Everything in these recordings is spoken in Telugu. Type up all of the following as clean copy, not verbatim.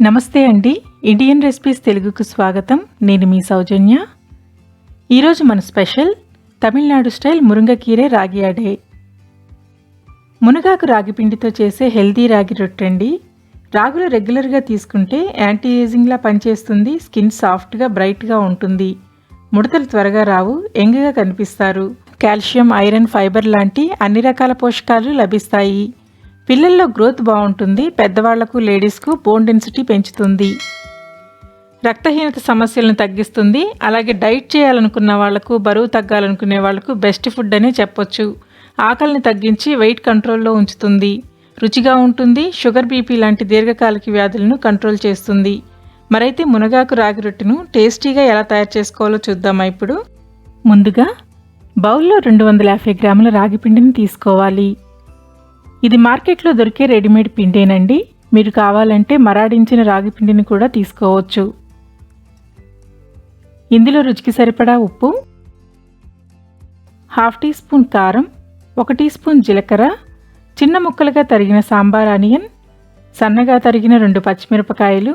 నమస్తే అండి. ఇండియన్ రెసిపీస్ తెలుగుకు స్వాగతం. నేను మీ సౌజన్య. ఈరోజు మన స్పెషల్ తమిళనాడు స్టైల్ మురుంగకీరే రాగి అడే. మునగాకు రాగి పిండితో చేసే హెల్దీ రాగి రొట్టె అండి. రాగులు రెగ్యులర్గా తీసుకుంటే యాంటీ ఏజింగ్లా పనిచేస్తుంది. స్కిన్ సాఫ్ట్గా బ్రైట్గా ఉంటుంది. ముడతలు త్వరగా రావు, యంగ్గా కనిపిస్తారు. కాల్షియం, ఐరన్, ఫైబర్ లాంటి అన్ని రకాల పోషకాలు లభిస్తాయి. పిల్లల్లో గ్రోత్ బాగుంటుంది. పెద్దవాళ్లకు, లేడీస్కు బోన్ డెన్సిటీ పెంచుతుంది. రక్తహీనత సమస్యలను తగ్గిస్తుంది. అలాగే డైట్ చేయాలనుకున్న వాళ్లకు, బరువు తగ్గాలనుకునే వాళ్లకు బెస్ట్ ఫుడ్ అనే చెప్పొచ్చు. ఆకలిని తగ్గించి వెయిట్ కంట్రోల్లో ఉంచుతుంది. రుచిగా ఉంటుంది. షుగర్, బీపీ లాంటి దీర్ఘకాలిక వ్యాధులను కంట్రోల్ చేస్తుంది. మరైతే మునగాకు రాగి రొట్టెను టేస్టీగా ఎలా తయారు చేసుకోవాలో చూద్దామా ఇప్పుడు. ముందుగా బౌల్లో 250 గ్రాముల రాగి పిండిని తీసుకోవాలి. ఇది మార్కెట్లో దొరికే రెడీమేడ్ పిండేనండి. మీరు కావాలంటే మరాడించిన రాగి పిండిని కూడా తీసుకోవచ్చు. ఇందులో రుచికి సరిపడా ఉప్పు, 1/2 టీ స్పూన్ కారం, 1 టీ స్పూన్ జీలకర్ర, చిన్న ముక్కలుగా తరిగిన సాంబార్ ఆనియన్, సన్నగా తరిగిన 2 పచ్చిమిరపకాయలు,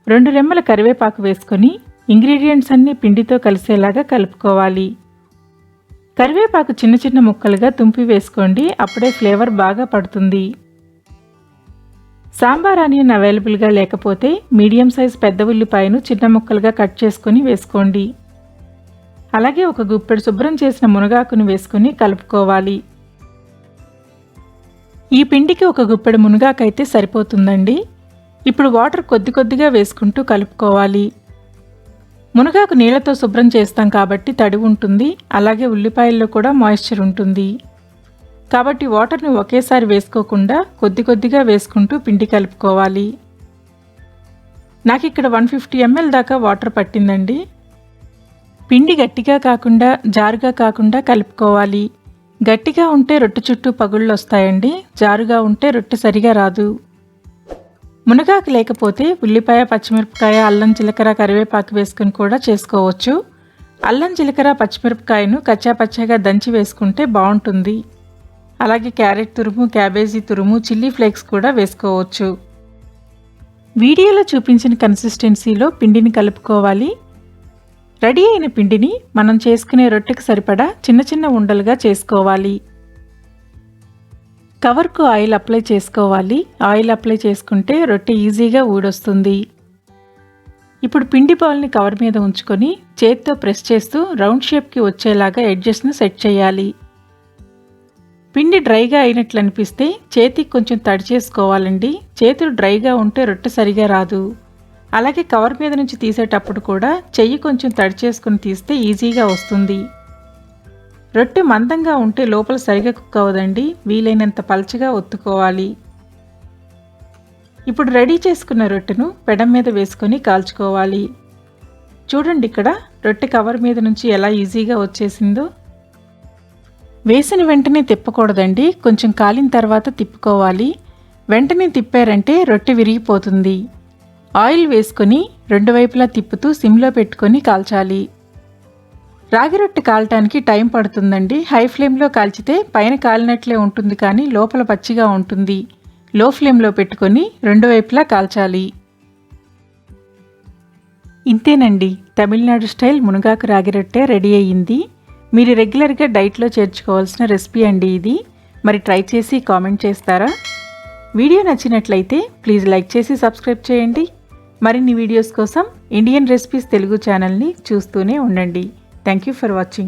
2 రెమ్మల కరివేపాకు వేసుకొని ఇంగ్రీడియంట్స్ అన్నీ పిండితో కలిసేలాగా కలుపుకోవాలి. కరివేపాకు చిన్న చిన్న ముక్కలుగా తుంపి వేసుకోండి. అప్పుడే ఫ్లేవర్ బాగా పడుతుంది. సాంబార్ ఆనియన్ అవైలబుల్గా లేకపోతే మీడియం సైజ్ పెద్ద ఉల్లిపాయను చిన్న ముక్కలుగా కట్ చేసుకొని వేసుకోండి. అలాగే ఒక గుప్పెడు శుభ్రం చేసిన మునగాకును వేసుకొని కలుపుకోవాలి. ఈ పిండికి ఒక గుప్పెడు మునగాకైతే సరిపోతుందండి. ఇప్పుడు వాటర్ కొద్ది కొద్దిగా వేసుకుంటూ కలుపుకోవాలి. మునగాకు నీళ్లతో శుభ్రం చేస్తాం కాబట్టి తడి ఉంటుంది. అలాగే ఉల్లిపాయల్లో కూడా మాయిశ్చర్ ఉంటుంది. కాబట్టి వాటర్ని ఒకేసారి వేసుకోకుండా కొద్ది కొద్దిగా వేసుకుంటూ పిండి కలుపుకోవాలి. నాకు ఇక్కడ 150 ml దాకా వాటర్ పట్టిందండి. పిండి గట్టిగా కాకుండా జారుగా కాకుండా కలుపుకోవాలి. గట్టిగా ఉంటే రొట్టె చుట్టూ పగుళ్ళు వస్తాయండి. జారుగా ఉంటే రొట్టె సరిగా రాదు. మునగాకు లేకపోతే ఉల్లిపాయ, పచ్చిమిరపకాయ, అల్లం, జీలకర్ర, కరివేపాకు వేసుకుని కూడా చేసుకోవచ్చు. అల్లం, జీలకర్ర, పచ్చిమిరపకాయను కచ్చాపచ్చాగా దంచి వేసుకుంటే బాగుంటుంది. అలాగే క్యారెట్ తురుము, క్యాబేజీ తురుము, చిల్లీ ఫ్లేక్స్ కూడా వేసుకోవచ్చు. వీడియోలో చూపించిన కన్సిస్టెన్సీలో పిండిని కలుపుకోవాలి. రెడీ అయిన పిండిని మనం చేసుకునే రొట్టెకి సరిపడా చిన్న చిన్న ఉండలుగా చేసుకోవాలి. కవర్కు ఆయిల్ అప్లై చేసుకోవాలి. ఆయిల్ అప్లై చేసుకుంటే రొట్టె ఈజీగా ఊడొస్తుంది. ఇప్పుడు పిండి బాల్ని కవర్ మీద ఉంచుకొని చేతితో ప్రెస్ చేస్తూ రౌండ్ షేప్కి వచ్చేలాగా ఎడ్జెస్ను సెట్ చేయాలి. పిండి డ్రైగా అయినట్లు అనిపిస్తే చేతికి కొంచెం తడి చేసుకోవాలండి. చేతులు డ్రైగా ఉంటే రొట్టె సరిగా రాదు. అలాగే కవర్ మీద నుంచి తీసేటప్పుడు కూడా చెయ్యి కొంచెం తడి చేసుకుని తీస్తే ఈజీగా వస్తుంది. రొట్టె మందంగా ఉంటే లోపల సరిగా కుక్ అవ్వదండి. వీలైనంత పల్చగా ఒత్తుకోవాలి. ఇప్పుడు రెడీ చేసుకున్న రొట్టెను పెనం మీద వేసుకొని కాల్చుకోవాలి. చూడండి ఇక్కడ రొట్టె కవర్ మీద నుంచి ఎలా ఈజీగా వచ్చేసిందో. వేసిన వెంటనే తిప్పకూడదండి. కొంచెం కాలిన తర్వాత తిప్పుకోవాలి. వెంటనే తిప్పారంటే రొట్టె విరిగిపోతుంది. ఆయిల్ వేసుకొని 2 వైపులా తిప్పుతూ సిమ్లో పెట్టుకొని కాల్చాలి. రాగి రొట్టె కాలటానికి టైం పడుతుందండి. హై ఫ్లేమ్లో కాల్చితే పైన కాలినట్లే ఉంటుంది కానీ లోపల పచ్చిగా ఉంటుంది. లో ఫ్లేమ్లో పెట్టుకొని 2 వైపులా కాల్చాలి. ఇంతేనండి, తమిళనాడు స్టైల్ మునగాకు రాగి రొట్టె రెడీ అయ్యింది. మీరు రెగ్యులర్గా డైట్లో చేర్చుకోవాల్సిన రెసిపీ అండి ఇది. మరి ట్రై చేసి కామెంట్ చేస్తారా? వీడియో నచ్చినట్లయితే ప్లీజ్ లైక్ చేసి సబ్స్క్రైబ్ చేయండి. మరిన్ని వీడియోస్ కోసం ఇండియన్ రెసిపీస్ తెలుగు ఛానల్ని చూస్తూనే ఉండండి. Thank you for watching.